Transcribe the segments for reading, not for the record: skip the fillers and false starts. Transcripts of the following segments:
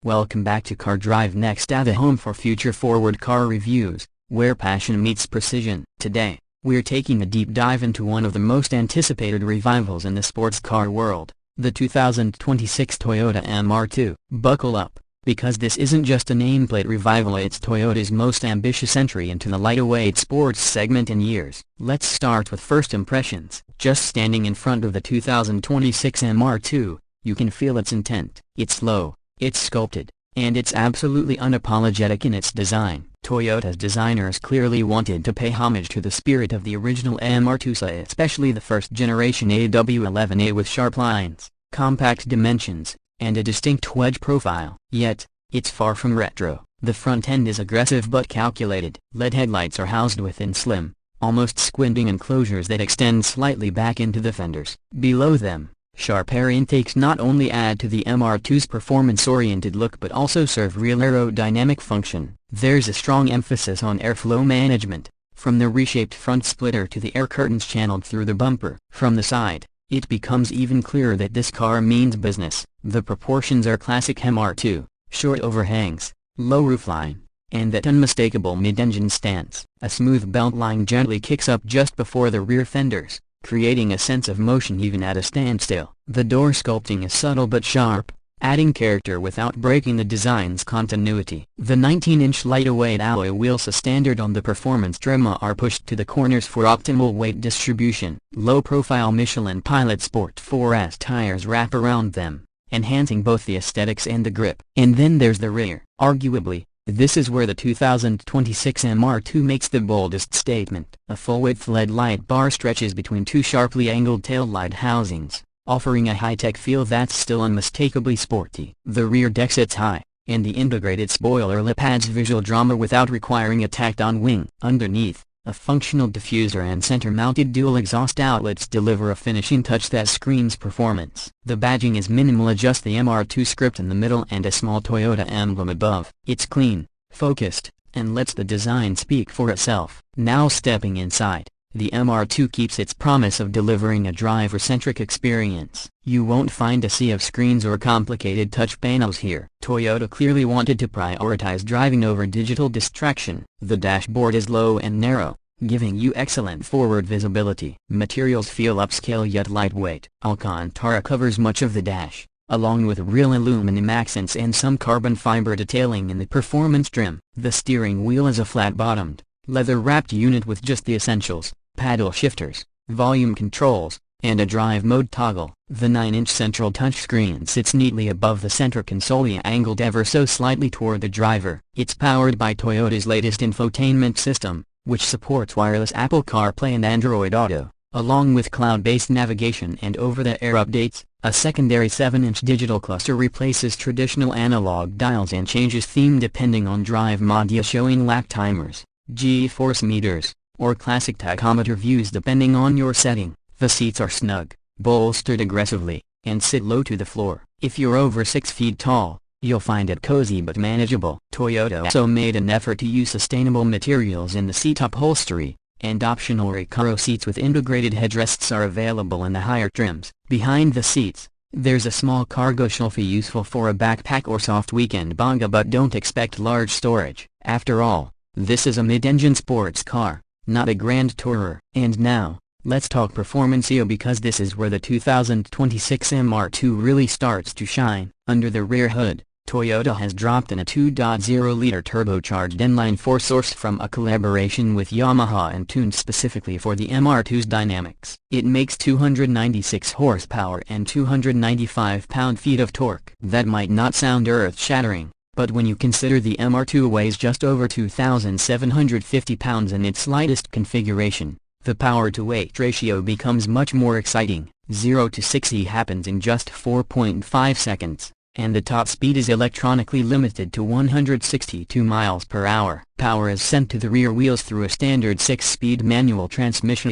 Welcome back to Car Drive Next, the home for future-forward car reviews, where passion meets precision. Today, we're taking a deep dive into one of the most anticipated revivals in the sports car world, the 2026 Toyota MR2. Buckle up, because this isn't just a nameplate revival, it's Toyota's most ambitious entry into the lightweight sports segment in years. Let's start with first impressions. Just standing in front of the 2026 MR2, you can feel its intent. It's slow, it's sculpted, and it's absolutely unapologetic in its design. Toyota's designers clearly wanted to pay homage to the spirit of the original MR2, especially the first-generation AW11A with sharp lines, compact dimensions, and a distinct wedge profile. Yet, it's far from retro. The front end is aggressive but calculated. LED headlights are housed within slim, almost squinting enclosures that extend slightly back into the fenders. Below them, sharp air intakes not only add to the MR2's performance-oriented look but also serve real aerodynamic function. There's a strong emphasis on airflow management, from the reshaped front splitter to the air curtains channeled through the bumper. From the side, it becomes even clearer that this car means business. The proportions are classic MR2, short overhangs, low roofline, and that unmistakable mid-engine stance. A smooth beltline gently kicks up just before the rear fenders, creating a sense of motion even at a standstill. The door sculpting is subtle but sharp, adding character without breaking the design's continuity. The 19-inch lightweight alloy wheels, a standard on the performance trim, are pushed to the corners for optimal weight distribution. Low-profile Michelin Pilot Sport 4S tires wrap around them, enhancing both the aesthetics and the grip. And then there's the rear. Arguably, this is where the 2026 MR2 makes the boldest statement. A full-width LED light bar stretches between two sharply angled taillight housings, offering a high-tech feel that's still unmistakably sporty. The rear deck sits high, and the integrated spoiler lip adds visual drama without requiring a tacked-on wing. Underneath, a functional diffuser and center-mounted dual exhaust outlets deliver a finishing touch that screams performance. The badging is minimal, just the MR2 script in the middle and a small Toyota emblem above. It's clean, focused, and lets the design speak for itself. Now stepping inside, the MR2 keeps its promise of delivering a driver-centric experience. You won't find a sea of screens or complicated touch panels here. Toyota clearly wanted to prioritize driving over digital distraction. The dashboard is low and narrow, giving you excellent forward visibility. Materials feel upscale yet lightweight. Alcantara covers much of the dash, along with real aluminum accents and some carbon fiber detailing in the performance trim. The steering wheel is a flat-bottomed, leather-wrapped unit with just the essentials: paddle shifters, volume controls, and a drive mode toggle. The 9-inch central touchscreen sits neatly above the center console, angled ever so slightly toward the driver. It's powered by Toyota's latest infotainment system, which supports wireless Apple CarPlay and Android Auto, along with cloud-based navigation and over-the-air updates. A secondary 7-inch digital cluster replaces traditional analog dials and changes theme depending on drive mode, showing lap timers, G-force meters, or classic tachometer views depending on your setting. The seats are snug, bolstered aggressively, and sit low to the floor. If you're over 6 feet tall, you'll find it cozy but manageable. Toyota also made an effort to use sustainable materials in the seat upholstery, and optional Recaro seats with integrated headrests are available in the higher trims. Behind the seats, there's a small cargo shelf useful for a backpack or soft weekend banga, but don't expect large storage. After all, this is a mid-engine sports car, not a grand tourer. And now, let's talk performance, because this is where the 2026 MR2 really starts to shine. Under the rear hood, Toyota has dropped in a 2.0-liter turbocharged inline-4 sourced from a collaboration with Yamaha and tuned specifically for the MR2's dynamics. It makes 296 horsepower and 295 pound-feet of torque. That might not sound earth-shattering, but when you consider the MR2 weighs just over 2,750 pounds in its lightest configuration, the power-to-weight ratio becomes much more exciting. 0 to 60 happens in just 4.5 seconds, and the top speed is electronically limited to 162 miles per hour. Power is sent to the rear wheels through a standard 6-speed manual transmission,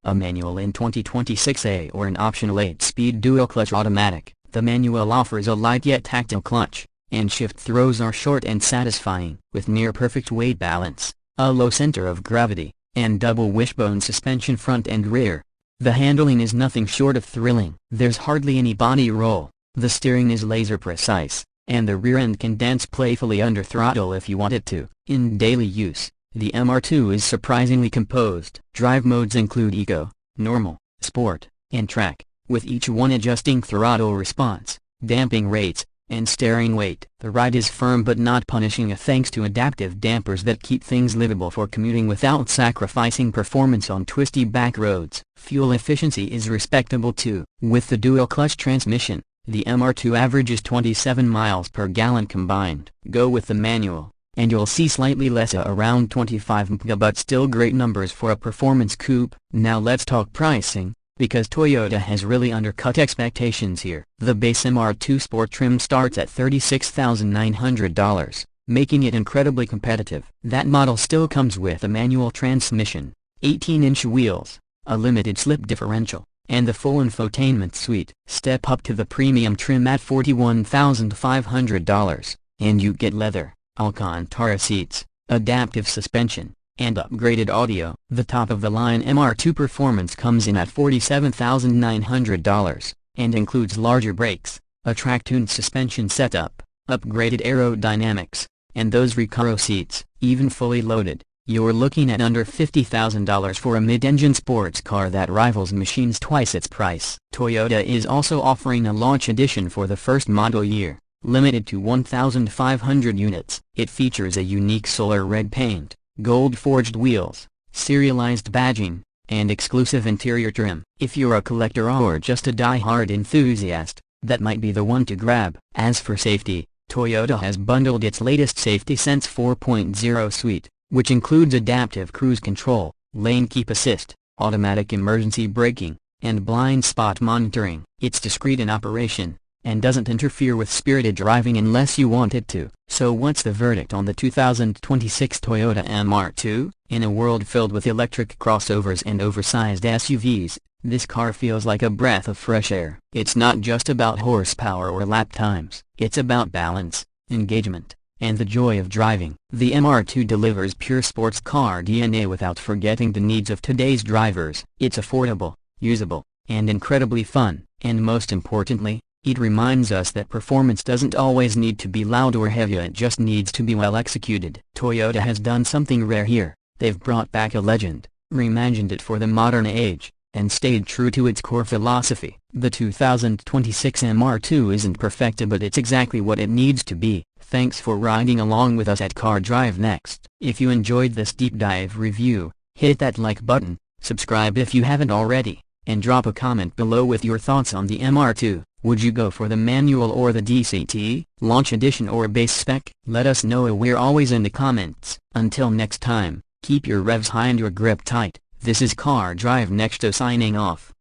a manual in 2026A or an optional 8-speed dual-clutch automatic. The manual offers a light yet tactile clutch, and shift throws are short and satisfying. With near-perfect weight balance, a low center of gravity, and double wishbone suspension front and rear, the handling is nothing short of thrilling. There's hardly any body roll, The steering is laser precise, and the rear end can dance playfully under throttle if you want it to. In daily use, the MR2 is surprisingly composed. Drive modes include Eco, Normal, Sport, and Track, with each one adjusting throttle response, damping rates, and steering weight. The ride is firm but not punishing thanks to adaptive dampers that keep things livable for commuting without sacrificing performance on twisty back roads. Fuel efficiency is respectable too. With the dual-clutch transmission, the MR2 averages 27 miles per gallon combined. Go with the manual, and you'll see slightly less, around 25 mpg, but still great numbers for a performance coupe. Now let's talk pricing, because Toyota has really undercut expectations here. The base MR2 Sport trim starts at $36,900, making it incredibly competitive. That model still comes with a manual transmission, 18-inch wheels, a limited slip differential, and the full infotainment suite. Step up to the premium trim at $41,500, and you get leather, Alcantara seats, adaptive suspension, and upgraded audio. The top-of-the-line MR2 Performance comes in at $47,900, and includes larger brakes, a track-tuned suspension setup, upgraded aerodynamics, and those Recaro seats. Even fully loaded, you're looking at under $50,000 for a mid-engine sports car that rivals machines twice its price. Toyota is also offering a launch edition for the first model year, limited to 1,500 units. It features a unique solar red paint, gold-forged wheels, serialized badging, and exclusive interior trim. If you're a collector or just a die-hard enthusiast, that might be the one to grab. As for safety, Toyota has bundled its latest Safety Sense 4.0 suite, which includes adaptive cruise control, lane keep assist, automatic emergency braking, and blind spot monitoring. It's discreet in operation, and doesn't interfere with spirited driving unless you want it to. So what's the verdict on the 2026 Toyota MR2? In a world filled with electric crossovers and oversized SUVs, this car feels like a breath of fresh air. It's not just about horsepower or lap times. It's about balance, engagement, and the joy of driving. The MR2 delivers pure sports car DNA without forgetting the needs of today's drivers. It's affordable, usable, and incredibly fun. And most importantly, it reminds us that performance doesn't always need to be loud or heavy, it just needs to be well executed. Toyota has done something rare here. They've brought back a legend, reimagined it for the modern age, and stayed true to its core philosophy. The 2026 MR2 isn't perfect, but it's exactly what it needs to be. Thanks for riding along with us at Car Drive Next. If you enjoyed this deep dive review, hit that like button, subscribe if you haven't already, and drop a comment below with your thoughts on the MR2. Would you go for the manual or the DCT, launch edition or base spec? Let us know, we're always in the comments. Until next time, keep your revs high and your grip tight. This is Car Drive Next signing off.